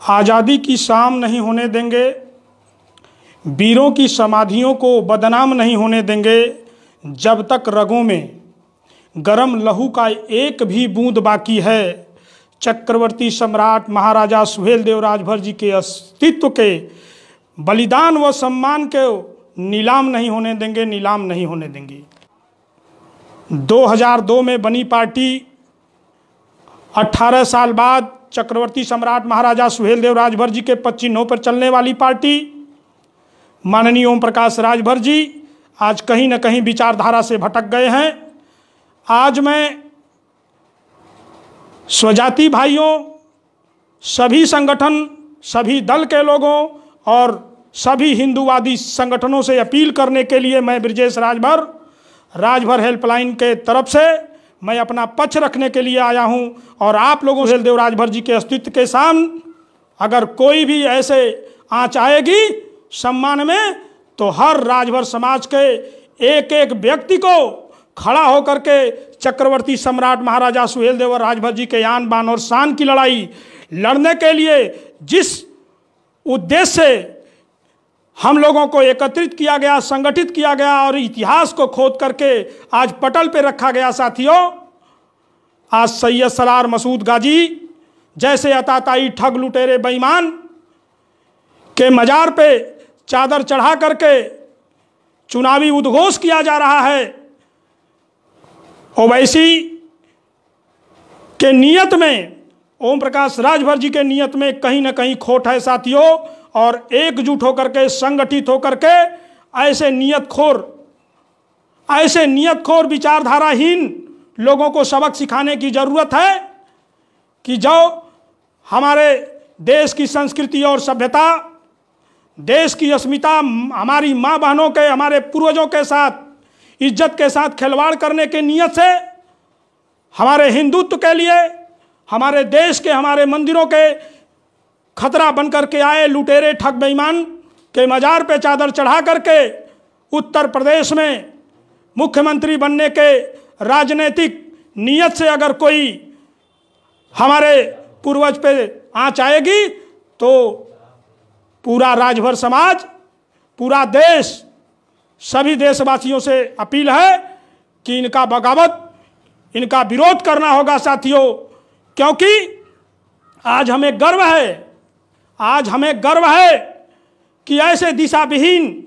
आज़ादी की शाम नहीं होने देंगे, वीरों की समाधियों को बदनाम नहीं होने देंगे। जब तक रगों में गरम लहू का एक भी बूंद बाकी है, चक्रवर्ती सम्राट महाराजा सुहेलदेव राजभर जी के अस्तित्व के बलिदान व सम्मान के नीलाम नहीं होने देंगे, नीलाम नहीं होने देंगे। 2002 में बनी पार्टी 18 साल बाद चक्रवर्ती सम्राट महाराजा सुहेलदेव राजभर जी के पदचिन्हों पर चलने वाली पार्टी माननीय ओम प्रकाश राजभर जी आज कहीं न कहीं विचारधारा से भटक गए हैं। आज मैं स्वजाति भाइयों, सभी संगठन, सभी दल के लोगों और सभी हिंदूवादी संगठनों से अपील करने के लिए मैं ब्रजेश राजभर हेल्पलाइन के तरफ से मैं अपना पक्ष रखने के लिए आया हूं। और आप लोगों से सुहेलदेव राजभर जी के अस्तित्व के सामने अगर कोई भी ऐसे आंच आएगी सम्मान में, तो हर राजभर समाज के एक एक व्यक्ति को खड़ा होकर के चक्रवर्ती सम्राट महाराजा सुहेलदेव राजभर जी के आन बान और शान की लड़ाई लड़ने के लिए जिस उद्देश्य से हम लोगों को एकत्रित किया गया, संगठित किया गया और इतिहास को खोद करके आज पटल पे रखा गया। साथियों, आज सैयद सलार मसूद गाजी जैसे अताताई ठग लुटेरे बेईमान के मजार पे चादर चढ़ा करके चुनावी उद्घोष किया जा रहा है, ओवैसी के नियत में, ओम प्रकाश राजभर जी के नियत में कहीं ना कहीं खोट है साथियों। और एकजुट होकर के, संगठित होकर के ऐसे नियतखोर विचारधाराहीन लोगों को सबक सिखाने की जरूरत है कि जो हमारे देश की संस्कृति और सभ्यता, देश की अस्मिता, हमारी माँ बहनों के, हमारे पूर्वजों के साथ इज्जत के साथ खिलवाड़ करने के नियत से हमारे हिंदुत्व के लिए, हमारे देश के, हमारे मंदिरों के खतरा बनकर के आए लुटेरे ठग बेईमान के मजार पे चादर चढ़ा करके उत्तर प्रदेश में मुख्यमंत्री बनने के राजनीतिक नियत से अगर कोई हमारे पूर्वज पे आंच आएगी तो पूरा राजभर समाज, पूरा देश, सभी देशवासियों से अपील है कि इनका बगावत, इनका विरोध करना होगा साथियों। क्योंकि आज हमें गर्व है कि ऐसे दिशा विहीन,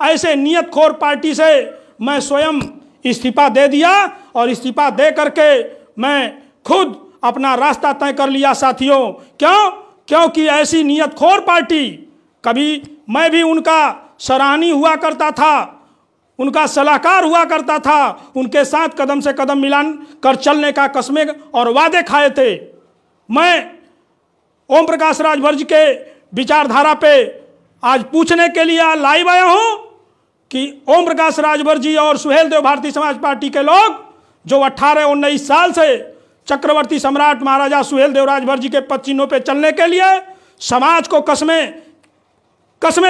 ऐसे नियतखोर पार्टी से मैं स्वयं इस्तीफा दे दिया और इस्तीफा दे करके मैं खुद अपना रास्ता तय कर लिया साथियों। क्योंकि ऐसी नियतखोर पार्टी, कभी मैं भी उनका सराहनीय हुआ करता था, उनका सलाहकार हुआ करता था, उनके साथ कदम से कदम मिलान कर चलने का कस्में और वादे खाए थे। मैं ओम प्रकाश राजभर जी के विचारधारा पे आज पूछने के लिए लाइव आया हूं कि ओम प्रकाश राजभर जी और सुहेलदेव भारतीय समाज पार्टी के लोग जो 18-19 साल से चक्रवर्ती सम्राट महाराजा सुहेलदेव राजभर जी के पदचिन्हों पे चलने के लिए समाज को कस्में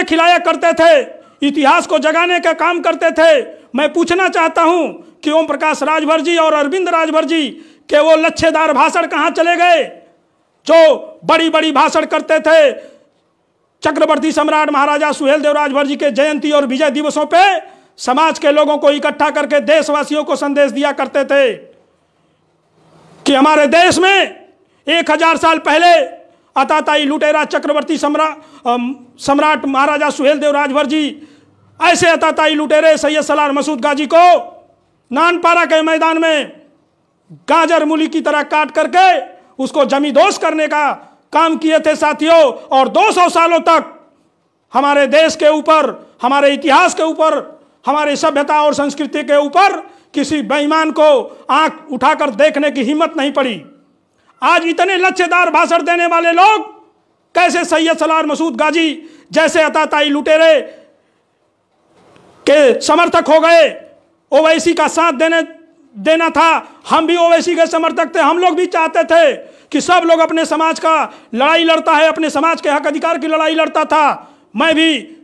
खिलाया करते थे, इतिहास को जगाने का काम करते थे। मैं पूछना चाहता हूं कि ओम प्रकाश राजभर जी और अरविंद राजभर जी के वो लच्छेदार भाषण कहां चले गए जो बड़ी बड़ी भाषण करते थे चक्रवर्ती सम्राट महाराजा सुहेलदेव राजभर जी के जयंती और विजय दिवसों पे समाज के लोगों को इकट्ठा करके देशवासियों को संदेश दिया करते थे कि हमारे देश में 1000 साल पहले अताताई लुटेरा चक्रवर्ती सम्राट महाराजा सुहेलदेव राजभर जी ऐसे अताताई लुटेरे सैयद सलार मसूद गाजी को नानपारा के मैदान में गाजर मूली की तरह काट करके उसको जमींदोज करने का काम किए थे साथियों। और 200 सालों तक हमारे देश के ऊपर, हमारे इतिहास के ऊपर, हमारी सभ्यता और संस्कृति के ऊपर किसी बेईमान को आंख उठाकर देखने की हिम्मत नहीं पड़ी। आज इतने लच्छेदार भाषण देने वाले लोग कैसे सैयद सलार मसूद गाजी जैसे अताताई लुटेरे के समर्थक हो गए। ओवैसी का साथ देना था, हम भी ओवैसी के समर्थक थे। हम लोग भी चाहते थे कि सब लोग अपने समाज का लड़ाई लड़ता है, अपने समाज के हक अधिकार की लड़ाई लड़ता था। मैं भी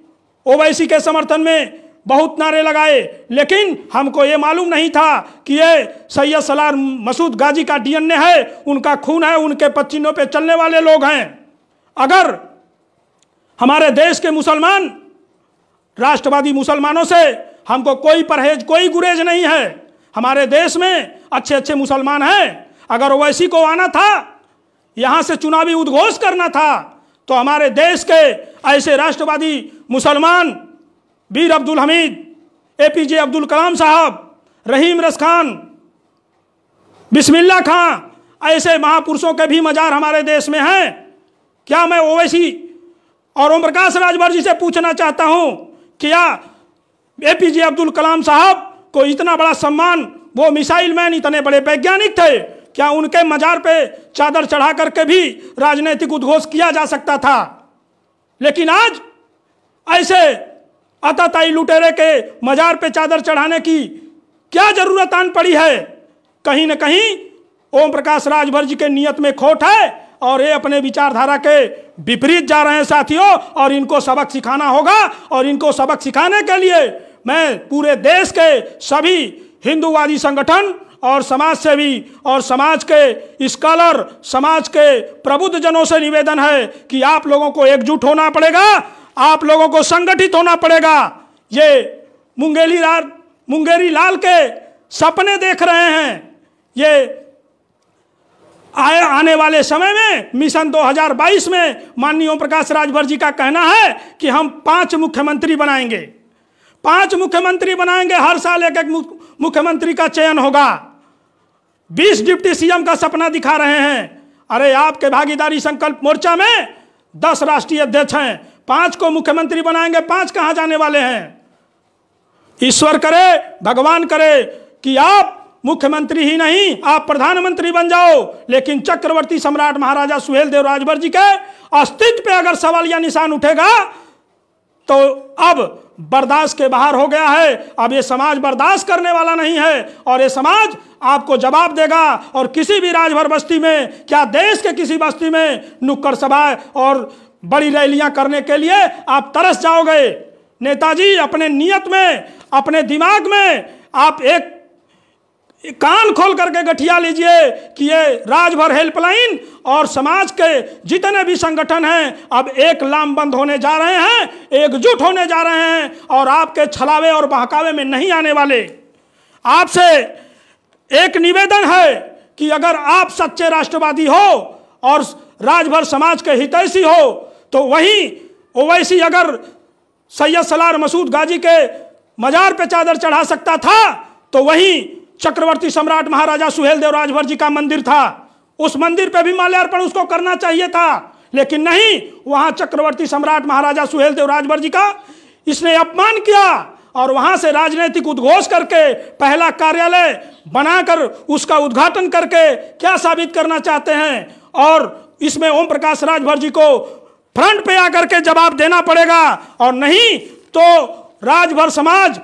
ओवैसी के समर्थन में बहुत नारे लगाए, लेकिन हमको ये मालूम नहीं था कि ये सैयद सलार मसूद गाजी का डीएनए है, उनका खून है, उनके पदचिन्हों पे चलने वाले लोग हैं। अगर हमारे देश के मुसलमान, राष्ट्रवादी मुसलमानों से हमको कोई परहेज, कोई गुरेज नहीं है। हमारे देश में अच्छे अच्छे मुसलमान हैं। अगर ओवैसी को आना था, यहां से चुनावी उद्घोष करना था, तो हमारे देश के ऐसे राष्ट्रवादी मुसलमान वीर अब्दुल हमीद, APJ अब्दुल कलाम साहब, रहीम रस खान, बिस्मिल्लाह खां, ऐसे महापुरुषों के भी मजार हमारे देश में हैं। क्या मैं ओवैसी और ओम प्रकाश राजभर जी से पूछना चाहता हूं, क्या APJ अब्दुल कलाम साहब को इतना बड़ा सम्मान, वो मिसाइल मैन, इतने बड़े वैज्ञानिक थे, क्या उनके मजार पे चादर चढ़ा करके भी राजनीतिक उद्घोष किया जा सकता था? लेकिन आज ऐसे अताताई लुटेरे के मजार पे चादर चढ़ाने की क्या जरूरत आन पड़ी है? कहीं न कहीं ओम प्रकाश राजभर जी के नियत में खोट है और ये अपने विचारधारा के विपरीत जा रहे हैं साथियों, और इनको सबक सिखाना होगा। और इनको सबक सिखाने के लिए मैं पूरे देश के सभी हिंदूवादी संगठन और समाज सेवी और समाज के स्कॉलर, समाज के प्रबुद्ध जनों से निवेदन है कि आप लोगों को एकजुट होना पड़ेगा, आप लोगों को संगठित होना पड़ेगा। ये मुंगेरी लाल के सपने देख रहे हैं। ये आने वाले समय में मिशन 2022 में माननीय ओम प्रकाश राजभर जी का कहना है कि हम 5 मुख्यमंत्री बनाएंगे, 5 मुख्यमंत्री बनाएंगे, हर साल एक एक मुख्यमंत्री का चयन होगा। 20 डिप्टी CM का सपना दिखा रहे हैं। अरे आपके भागीदारी संकल्प मोर्चा में 10 राष्ट्रीय अध्यक्ष हैं, 5 को मुख्यमंत्री बनाएंगे, 5 कहां जाने वाले हैं? ईश्वर करे, भगवान करे कि आप मुख्यमंत्री ही नहीं, आप प्रधानमंत्री बन जाओ, लेकिन चक्रवर्ती सम्राट महाराजा सुहेलदेव राजभर जी के अस्तित्व पे अगर सवाल या निशान उठेगा तो अब बर्दाश्त के बाहर हो गया है। अब ये समाज बर्दाश्त करने वाला नहीं है और ये समाज आपको जवाब देगा। और किसी भी राजभर बस्ती में, क्या देश के किसी बस्ती में नुक्कड़ सभा और बड़ी रैलियां करने के लिए आप तरस जाओगे। नेताजी अपने नियत में, अपने दिमाग में आप एक कान खोल करके गठिया लीजिए कि ये राजभर हेल्पलाइन और समाज के जितने भी संगठन हैं अब एक लामबंद होने जा रहे हैं, एकजुट होने जा रहे हैं और आपके छलावे और बहकावे में नहीं आने वाले। आपसे एक निवेदन है कि अगर आप सच्चे राष्ट्रवादी हो और राजभर समाज के हितैषी हो तो वहीं ओवैसी अगर सैयद सलार मसूद गाजी के मजार पे चादर चढ़ा सकता था तो वहीं चक्रवर्ती सम्राट महाराजा सुहेलदेव राजभर जी का मंदिर था, उस मंदिर पे भी माल्यार्पण उसको करना चाहिए था। लेकिन नहीं, वहां चक्रवर्ती सम्राट महाराजा सुहेलदेव राजभर जी का इसने अपमान किया और वहां से राजनीतिक उद्घोष करके पहला कार्यालय बनाकर उसका उद्घाटन करके क्या साबित करना चाहते हैं। और इसमें ओम प्रकाश राजभर जी को फ्रंट पे आकर के जवाब देना पड़ेगा, और नहीं तो राजभर समाज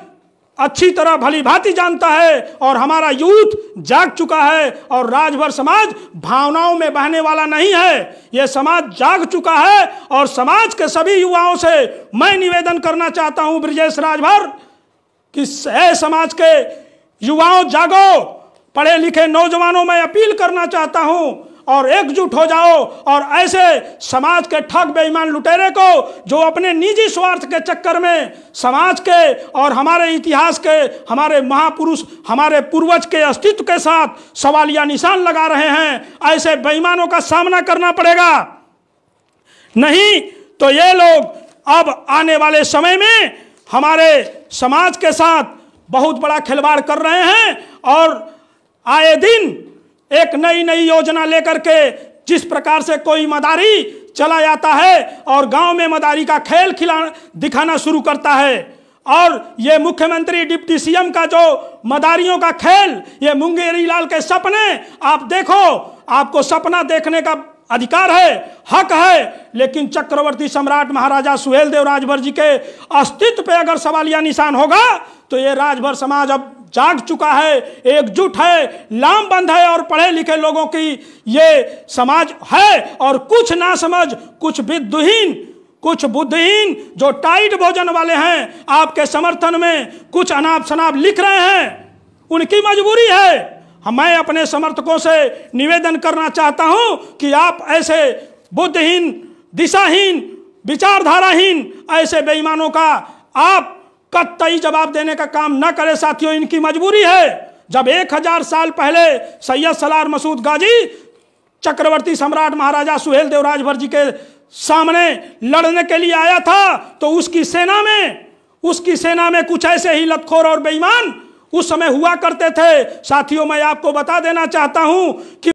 अच्छी तरह भली भांति जानता है और हमारा यूथ जाग चुका है और राजभर समाज भावनाओं में बहने वाला नहीं है। यह समाज जाग चुका है और समाज के सभी युवाओं से मैं निवेदन करना चाहता हूं ब्रिजेश राजभर कि समाज के युवाओं जागो, पढ़े लिखे नौजवानों में अपील करना चाहता हूं और एकजुट हो जाओ और ऐसे समाज के ठग बेईमान लुटेरे को जो अपने निजी स्वार्थ के चक्कर में समाज के और हमारे इतिहास के, हमारे महापुरुष, हमारे पूर्वज के अस्तित्व के साथ सवालिया निशान लगा रहे हैं, ऐसे बेईमानों का सामना करना पड़ेगा। नहीं तो ये लोग अब आने वाले समय में हमारे समाज के साथ बहुत बड़ा खिलवाड़ कर रहे हैं और आए दिन एक नई नई योजना लेकर के जिस प्रकार से कोई मदारी चला जाता है और गांव में मदारी का खेल दिखाना शुरू करता है। और ये मुख्यमंत्री डिप्टी CM का जो मदारियों का खेल, ये मुंगेरी लाल के सपने आप देखो, आपको सपना देखने का अधिकार है, हक है, लेकिन चक्रवर्ती सम्राट महाराजा सुहेलदेव राजभर जी के अस्तित्व पे अगर सवालिया निशान होगा तो ये राजभर समाज अब जाग चुका है, एकजुट है, लामबंद है और पढ़े लिखे लोगों की ये समाज है। और कुछ ना समझ, कुछ विद्वहीन, कुछ बुद्धिहीन जो टाइट भोजन वाले हैं आपके समर्थन में कुछ अनाप शनाप लिख रहे हैं, उनकी मजबूरी है। मैं अपने समर्थकों से निवेदन करना चाहता हूं कि आप ऐसे बुद्धिहीन दिशाहीन, विचारधाराहीन ऐसे बेईमानों का आप कतई जवाब देने का काम न करें। साथियों, इनकी मजबूरी है। जब 1000 साल पहले सैयद सलार मसूद गाजी चक्रवर्ती सम्राट महाराजा सुहेल देव राजभर जी के सामने लड़ने के लिए आया था, तो उसकी सेना में कुछ ऐसे ही लतखोर और बेईमान उस समय हुआ करते थे। साथियों, मैं आपको बता देना चाहता हूं कि